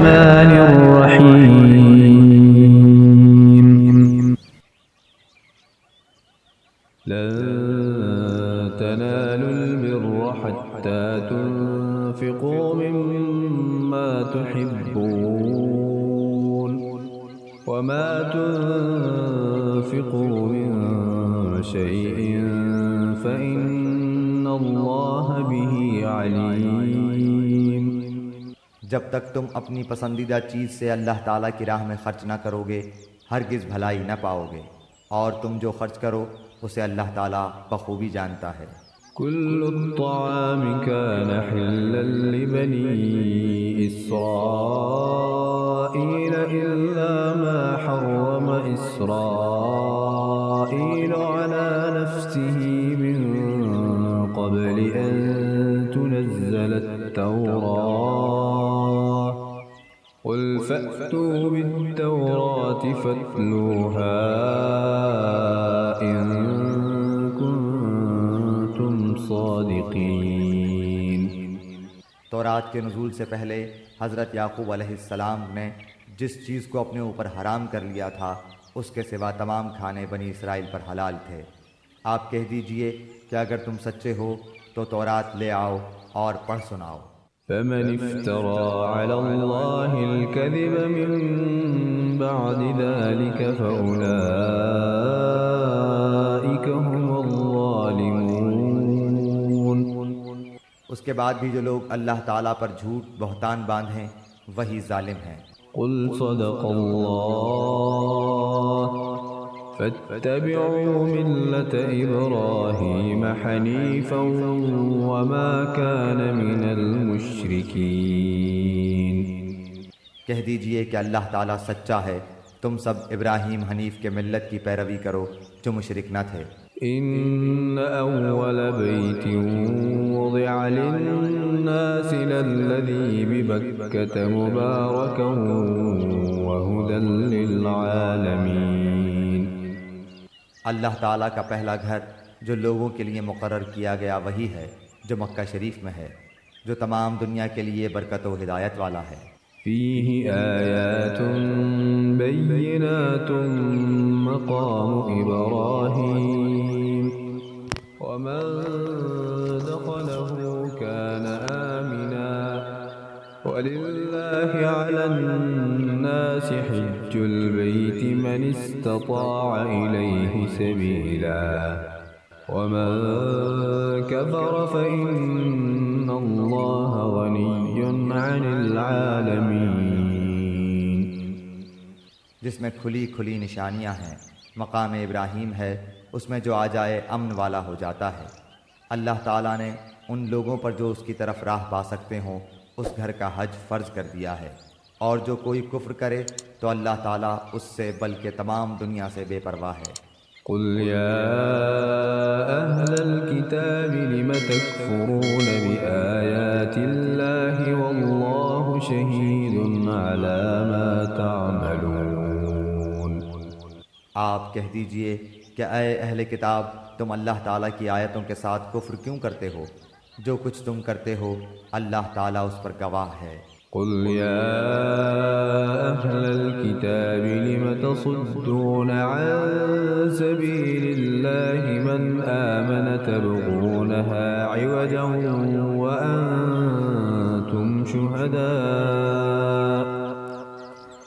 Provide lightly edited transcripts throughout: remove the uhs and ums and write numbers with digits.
الرحمن الرحيم لن تنالوا البر حتى تنفقوا مما تحبون وما تنفقوا من شيء فإن الله به عليم جب تک تم اپنی پسندیدہ چیز سے اللہ تعالیٰ کی راہ میں خرچ نہ کرو گے ہرگز بھلائی نہ پاؤ گے، اور تم جو خرچ کرو اسے اللہ تعالیٰ بخوبی جانتا ہے۔ كل الطعام كان حلا لبني إسرائيل إلا ما حرم إسرائيل على نفسه من قبل أن تنزل التوراة قل فأتوا بالتوراة فاتلوها إن كنتم صادقين۔ تورات کے نزول سے پہلے حضرت یعقوب علیہ السلام نے جس چیز کو اپنے اوپر حرام کر لیا تھا اس کے سوا تمام کھانے بنی اسرائیل پر حلال تھے۔ آپ کہہ دیجئے کہ اگر تم سچے ہو تو تورات لے آؤ اور پڑھ سناؤ۔ فمن افترى على الله الكذب من بعد ذلك فأولئك هم الظالمون۔ اس کے بعد بھی جو لوگ اللہ تعالیٰ پر جھوٹ بہتان باندھیں وہی ظالم ہیں۔ قل صدق الله فاتبعوا ملة إبراهيم حنيفا وما كان من المشركين۔ کہہ دیجئے کہ اللہ تعالیٰ سچا ہے، تم سب ابراہیم حنیف کے ملت کی پیروی کرو جو مشرک نہ تھے۔ إن أول بيت وضع للناس للذي ببكة مباركا وهدى للعالمين۔ اللہ تعالیٰ کا پہلا گھر جو لوگوں کے لیے مقرر کیا گیا وہی ہے جو مکہ شریف میں ہے، جو تمام دنیا کے لیے برکت و ہدایت والا ہے۔ فيه آيات بينات مقام إبراهيم ومن دخله كان آمنا ولله على الناس حج البيت من استطاع إليه سبيلا ومن كفر فإن الله غني عن العالمين۔ جس میں کھلی کھلی نشانیاں ہیں، مقام ابراہیم ہے، اس میں جو آ جائے امن والا ہو جاتا ہے۔ اللہ تعالیٰ نے ان لوگوں پر جو اس کی طرف راہ پا سکتے ہوں اس گھر کا حج فرض کر دیا ہے، اور جو کوئی کفر کرے تو اللہ تعالیٰ اس سے بلکہ تمام دنیا سے بے پرواہ ہے۔ قل يا أهل الكتاب لم تكفرون بآيات الله والله شهيد على ما تعملون۔ آپ کہہ دیجئے کہ اے اہل کتاب تم اللہ تعالیٰ کی آیتوں کے ساتھ کفر کیوں کرتے ہو؟ جو کچھ تم کرتے ہو اللہ تعالیٰ اس پر گواہ ہے۔ قل يا أهل الكتاب لم تصدون عن سبيل الله من آمن تبغونها عوجا وأنتم شهداء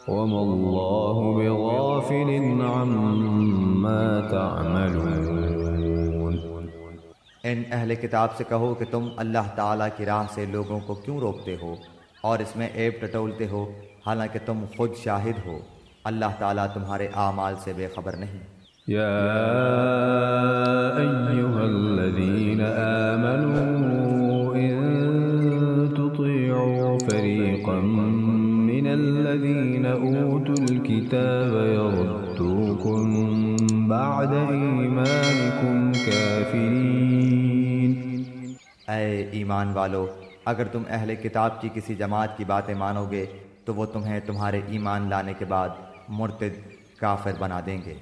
وما الله بغافل عما تعملون۔ ان اہل کتاب سے کہو کہ تم اللہ تعالیٰ کی راہ سے لوگوں کو کیوں روکتے ہو اور اس میں عیب ٹٹولتے ہو، حالانکہ تم خود شاہد ہو، اللہ تعالیٰ تمہارے اعمال سے بے خبر نہیں۔ يا أيها الذين آمنوا إن تطيعوا فريقا من الذين أوتوا الكتاب يردوكم بعد إيمانكم كافرين۔ اے ایمان والو، اگر تم اہل کتاب کی کسی جماعت کی باتیں مانو گے تو وہ تمہیں تمہارے ایمان لانے کے بعد مرتد کافر بنا دیں گے۔